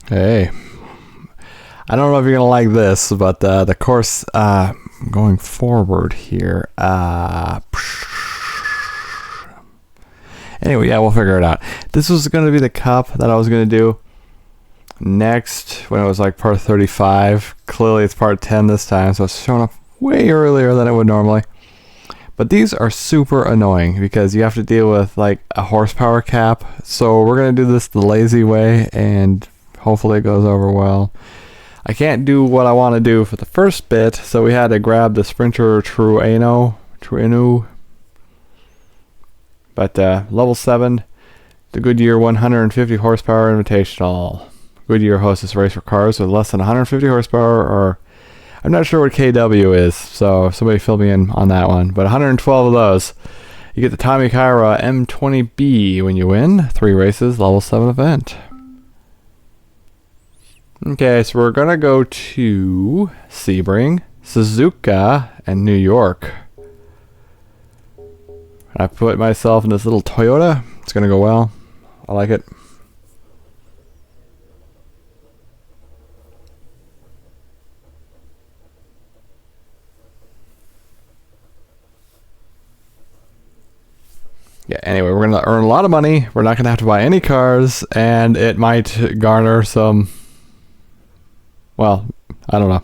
Hey, I don't know if you're gonna like this, but the course going forward here. Anyway, yeah, we'll figure it out. This was gonna be the cup that I was gonna do next when it was like part 35. Clearly, it's part 10 this time, so it's showing up way earlier than it would normally. But these are super annoying because you have to deal with like a horsepower cap. So we're gonna do this the lazy way, and hopefully it goes over well. I can't do what I want to do for the first bit, so we had to grab the Sprinter Trueno. But level 7, the Goodyear 150 horsepower Invitational. Goodyear hosts this race for cars with less than 150 horsepower, or I'm not sure what KW is, so somebody fill me in on that one. But 112 of those. You get the Tommy Kyra M20B when you win 3 races, level 7 event. Okay, so we're gonna go to Sebring, Suzuka, and New York. I put myself in this little Toyota. It's gonna go well. I like it. Yeah, anyway, we're gonna earn a lot of money. We're not gonna have to buy any cars, and it might garner some, well, I don't know.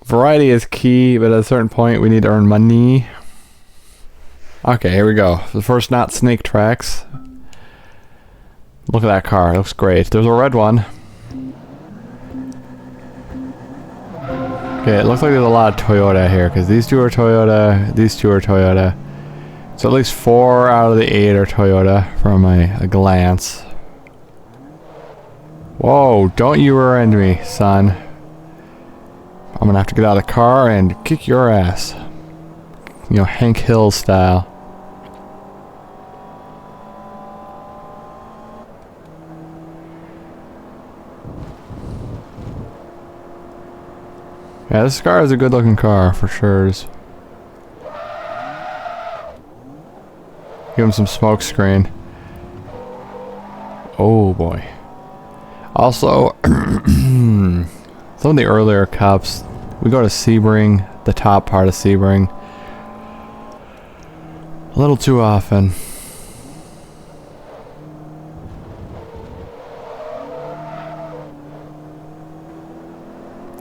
Variety is key, but at a certain point we need to earn money. Okay, here we go. The first not snake tracks. Look at that car. It looks great. There's a red one. Okay, it looks like there's a lot of Toyota here, because these two are Toyota, these two are Toyota. So at least 4 out of the 8 are Toyota from a glance. Whoa, don't you rear end me, son. I'm gonna have to get out of the car and kick your ass. You know, Hank Hill style. Yeah, this car is a good looking car for sure. Give him some smoke screen. Oh boy. Also, some of the earlier cups, we go to Sebring, the top part of Sebring, a little too often.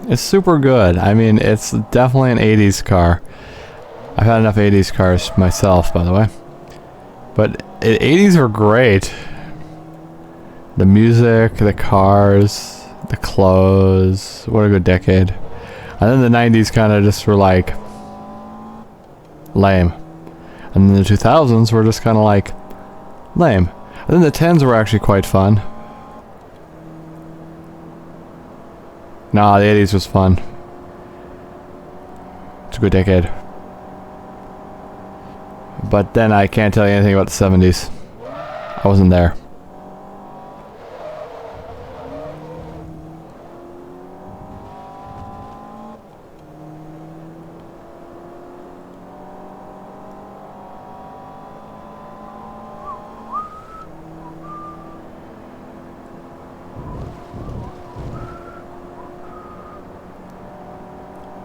It's super good. I mean, it's definitely an 80s car. I've had enough 80s cars myself, by the way. But 80s are great. The music, the cars, the clothes. What a good decade. And then the 90s kind of just were like lame. And then the 2000s were just kind of like lame. And then the 10s were actually quite fun. Nah, the 80s was fun. It's a good decade. But then I can't tell you anything about the 70s. I wasn't there.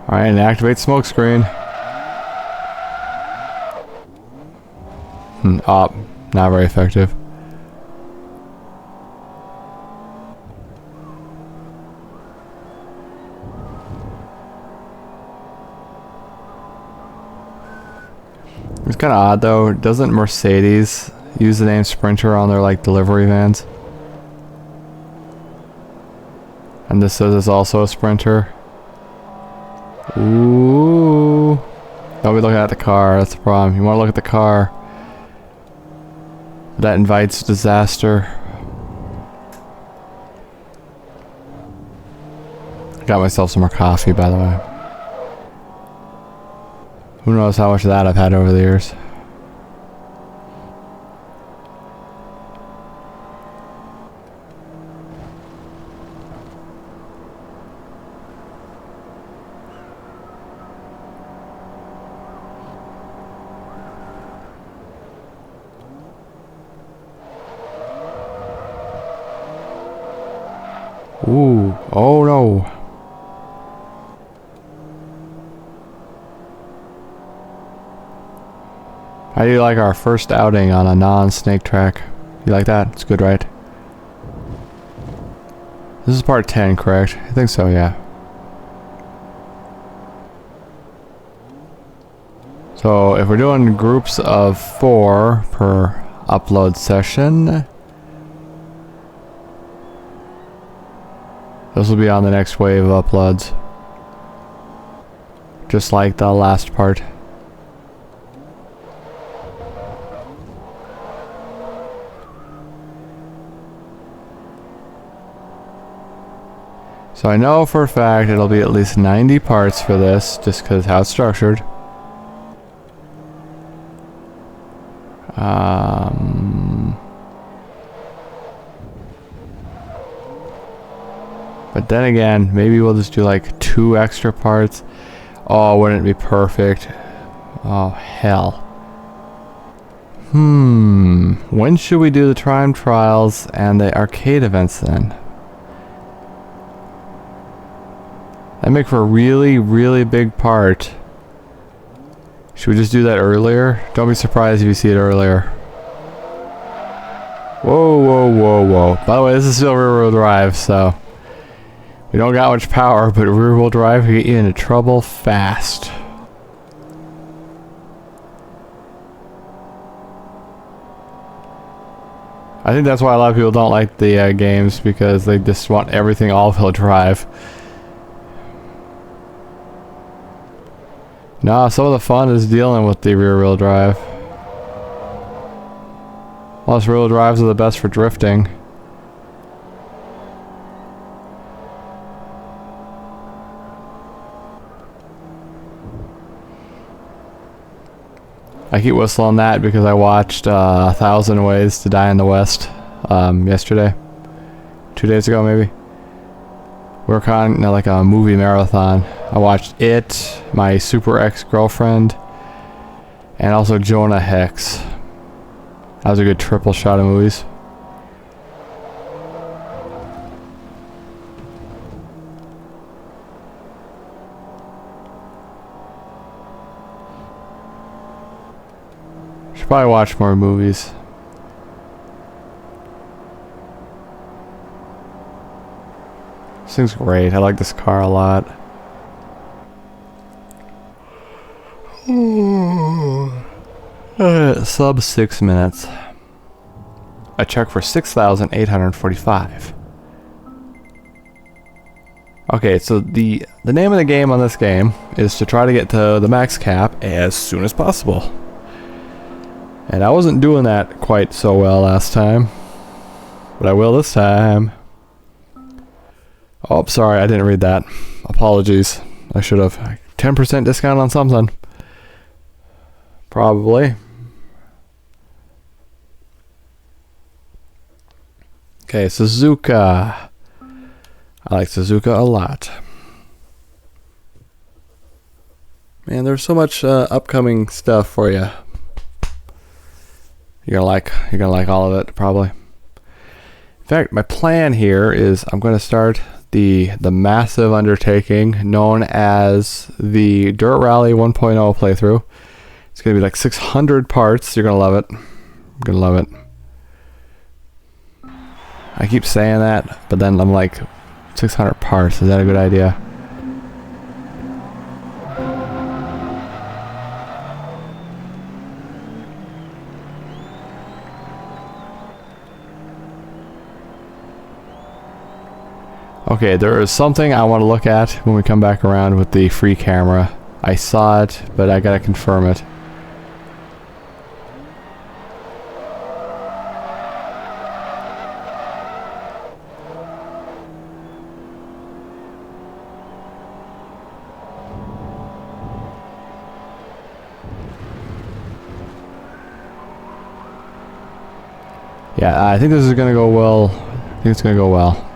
Alright, and activate smoke screen. Not very effective. It's kind of odd though. Doesn't Mercedes use the name Sprinter on their like delivery vans? And this says it's also a Sprinter. Ooh. Don't be looking at the car. That's the problem. You want to look at the car. That invites disaster. I got myself some more coffee, by the way. Who knows how much of that I've had over the years. Ooh, oh no. How do you like our first outing on a non-snake track? You like that? It's good, right? This is part 10, correct? I think so, yeah. So if we're doing groups of 4 per upload session, this will be on the next wave of uploads. Just like the last part. So I know for a fact it'll be at least 90 parts for this, just because how it's structured. But then again, maybe we'll just do like 2 extra parts. Oh, wouldn't it be perfect? Oh, hell. When should we do the time trials and the arcade events then? That make for a really, really big part. Should we just do that earlier? Don't be surprised if you see it earlier. Whoa, whoa, whoa, whoa. By the way, this is still rear-wheel drive, so we don't got much power, but rear-wheel drive can get you into trouble fast. I think that's why a lot of people don't like the games, because they just want everything all-wheel drive. Nah, some of the fun is dealing with the rear-wheel drive. Plus, rear-wheel drives are the best for drifting. I keep whistling that because I watched 1,000 Ways to Die in the West yesterday. 2 days ago, maybe. We were kind of like a movie marathon. I watched it, my super ex-girlfriend, and also Jonah Hex. That was a good triple shot of movies. Should probably watch more movies. This thing's great. I like this car a lot. Sub 6 minutes. I check for 6,845. Okay, so the name of the game on this game is to try to get to the max cap as soon as possible. And I wasn't doing that quite so well last time, but I will this time. Oh, sorry, I didn't read that. Apologies. I should have. 10% discount on something. Probably. Okay, Suzuka. I like Suzuka a lot. Man, there's so much upcoming stuff for you. You're gonna like all of it, probably. In fact, my plan here is I'm going to start the massive undertaking known as the Dirt Rally 1.0 playthrough. It's going to be like 600 parts. You're going to love it. You're going to love it. I keep saying that, but then I'm like, 600 parts, is that a good idea? Okay, there is something I want to look at when we come back around with the free camera. I saw it, but I gotta confirm it. Yeah, I think this is gonna go well. I think it's gonna go well.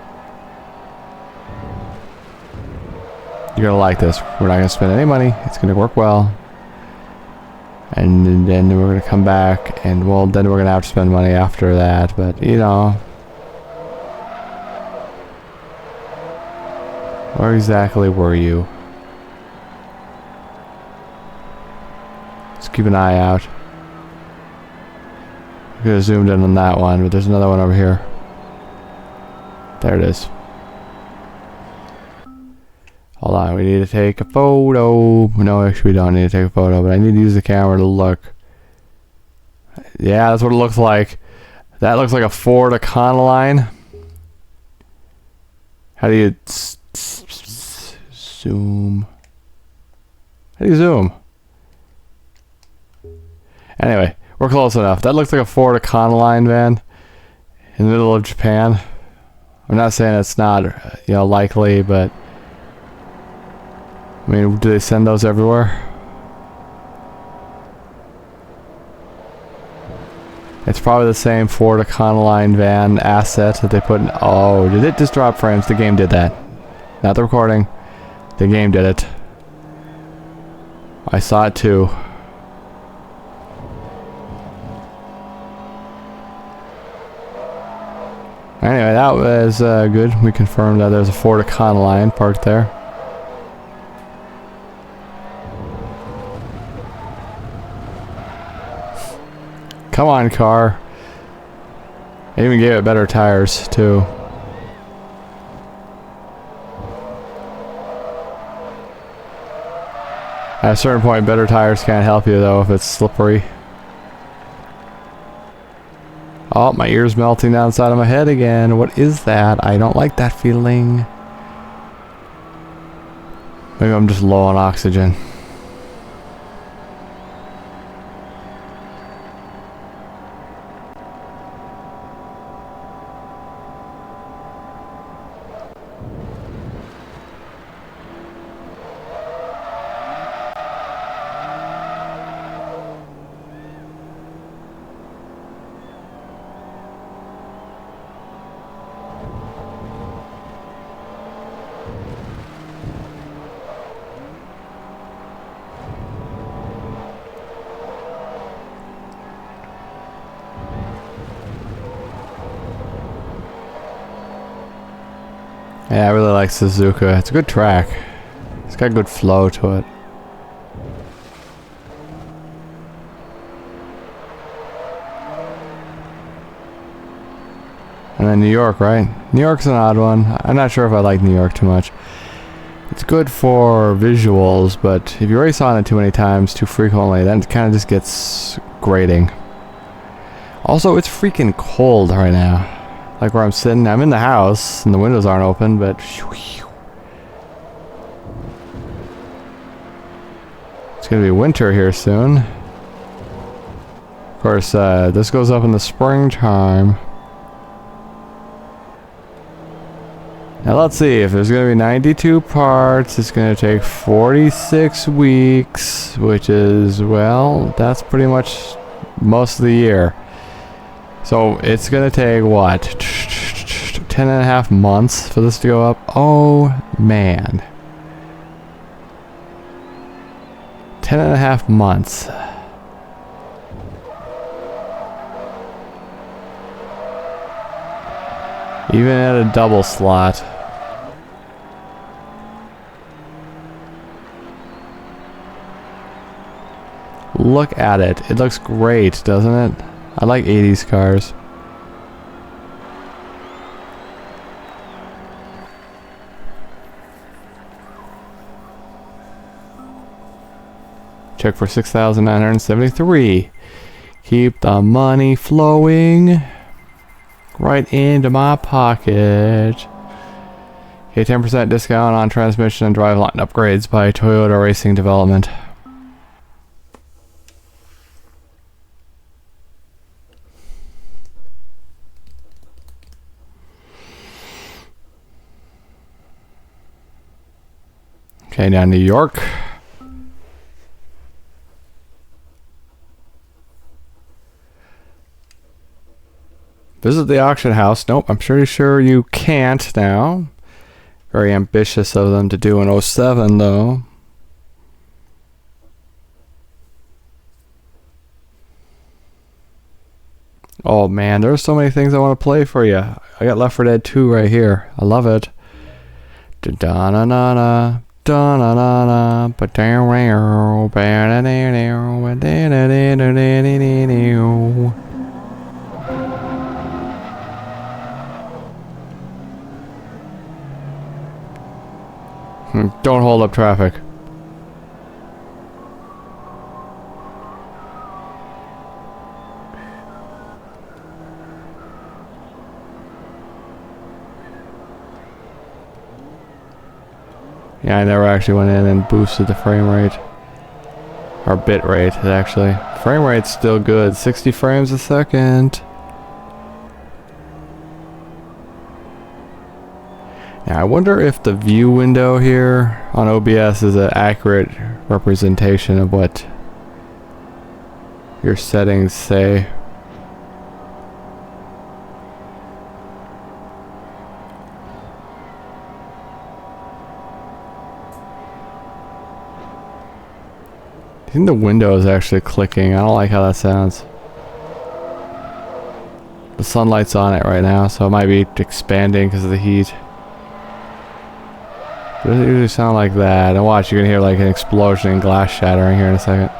You're gonna like this. We're not gonna spend any money. It's gonna work well. And then we're gonna come back, and well, then we're gonna have to spend money after that. But you know, Where exactly were you? Let's keep an eye out. I could have zoomed in on that one, but there's another one over here. There it is. Hold on, we need to take a photo. No, actually we don't need to take a photo, but I need to use the camera to look. Yeah, that's what it looks like. That looks like a Ford Econoline. How do you zoom? How do you zoom? Anyway, we're close enough. That looks like a Ford Econoline van in the middle of Japan. I'm not saying it's not, you know, likely, but I mean, do they send those everywhere? It's probably the same Ford Econoline van asset that they put in. Oh, did it just drop frames? The game did that. Not the recording. The game did it. I saw it too. Anyway, that was good. We confirmed that there's a Ford Econoline parked there. Come on, car. I even gave it better tires, too. At a certain point, better tires can't help you, though, if it's slippery. Oh, my ear's melting down the side of my head again. What is that? I don't like that feeling. Maybe I'm just low on oxygen. Yeah, I really like Suzuka. It's a good track. It's got good flow to it. And then New York, right? New York's an odd one. I'm not sure if I like New York too much. It's good for visuals, but if you race on it too many times, too frequently, then it kind of just gets grating. Also, it's freaking cold right now. Like where I'm sitting, I'm in the house and the windows aren't open, but it's gonna be winter here soon. Of course, this goes up in the springtime. Now let's see, if there's gonna be 92 parts, it's gonna take 46 weeks, which is, well, that's pretty much most of the year. So it's gonna take what, 10.5 months for this to go up? Oh man, 10.5 months. Even at a double slot. Look at it. It looks great, doesn't it? I like 80s cars. Check for 6,973. Keep the money flowing right into my pocket. Okay, 10% discount on transmission and driveline upgrades by Toyota Racing Development. Okay, now New York. Visit the auction house. Nope, I'm pretty sure you can't now. Very ambitious of them to do an 07 though. Oh man, there's so many things I want to play for you. I got Left 4 Dead 2 right here. I love it. Da-na-na-na, da-na-na-na, ba-da-row, ba-da-da-da, ba-da-da-da-da-da-da-da. Don't hold up traffic. Yeah, I never actually went in and boosted the frame rate. Or bit rate, actually. Frame rate's still good. 60 frames a second. Now, I wonder if the view window here on OBS is an accurate representation of what your settings say. I think the window is actually clicking. I don't like how that sounds. The sunlight's on it right now, so it might be expanding because of the heat. It doesn't usually sound like that. And watch, you're gonna hear like an explosion and glass shattering here in a second.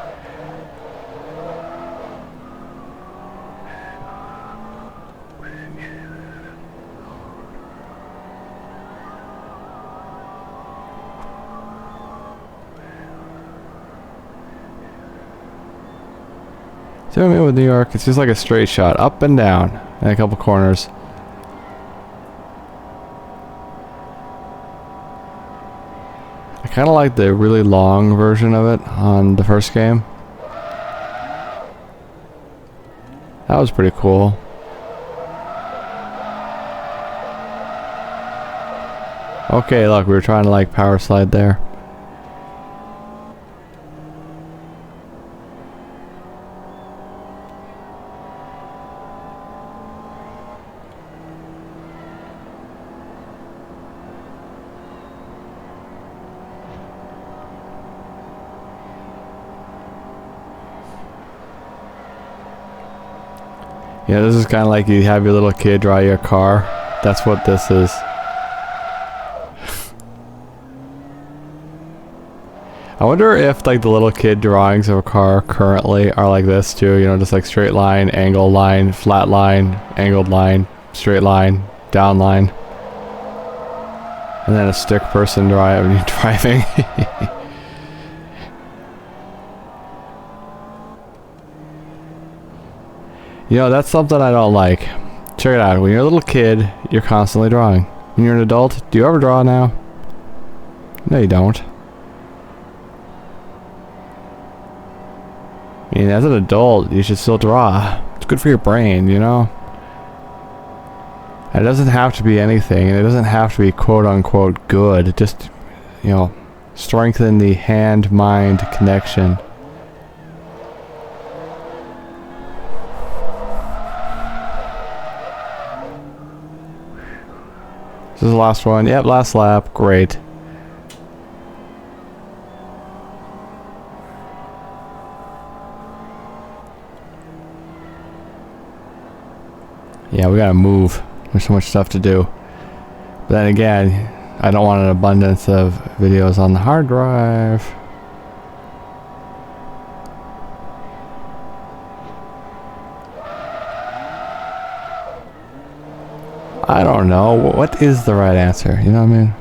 Zoom in with New York. It's just like a straight shot, up and down, and a couple corners. I kind of like the really long version of it on the first game. That was pretty cool. Okay, look, we were trying to like power slide there. Yeah, this is kind of like you have your little kid draw your car. That's what this is. I wonder if like the little kid drawings of a car currently are like this too, you know, just like straight line, angled line, flat line, angled line, straight line, down line. And then a stick person driving. You know, that's something I don't like. Check it out. When you're a little kid, you're constantly drawing. When you're an adult, do you ever draw now? No, you don't. I mean, as an adult, you should still draw. It's good for your brain, you know? And it doesn't have to be anything, and it doesn't have to be quote-unquote good. Just, you know, strengthen the hand-mind connection. This is the last one. Yep, last lap. Great. Yeah, we gotta move. There's so much stuff to do. But then again, I don't want an abundance of videos on the hard drive. I don't know. What is the right answer? You know what I mean?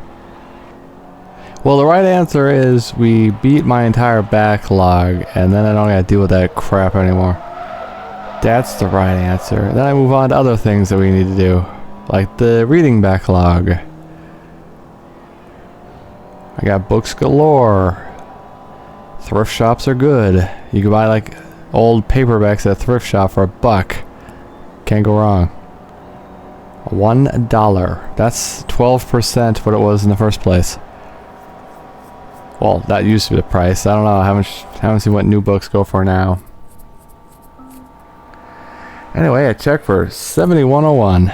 Well, the right answer is we beat my entire backlog, and then I don't gotta deal with that crap anymore. That's the right answer. Then I move on to other things that we need to do, like the reading backlog. I got books galore. Thrift shops are good. You can buy like old paperbacks at a thrift shop for $1. Can't go wrong. $1. That's 12% what it was in the first place. Well, that used to be the price. I don't know. I haven't seen what new books go for now. Anyway, I checked for 7101.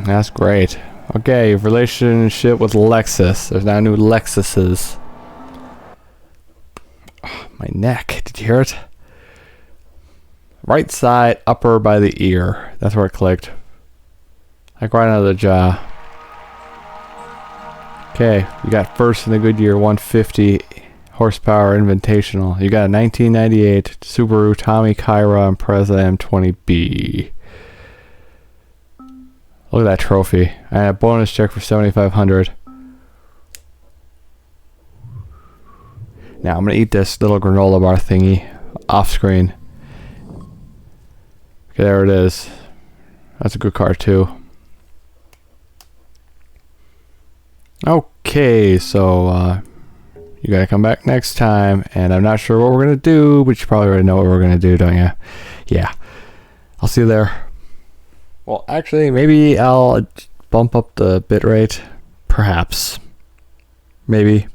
That's great. Okay, relationship with Lexus. There's now new Lexuses. Oh, my neck. Did you hear it? Right side, upper by the ear. That's where it clicked. Like right under the jaw. Okay, you got first in the Goodyear 150 horsepower Invitational. You got a 1998 Subaru Tommy Kyra Impreza M20B. Look at that trophy. And a bonus check for 7,500. Now I'm gonna eat this little granola bar thingy off screen. Okay, there it is. That's a good car too. Okay, so you gotta come back next time, and I'm not sure what we're gonna do, but you probably already know what we're gonna do, don't you? Yeah. I'll see you there. Well, actually, maybe I'll bump up the bitrate. Perhaps. Maybe.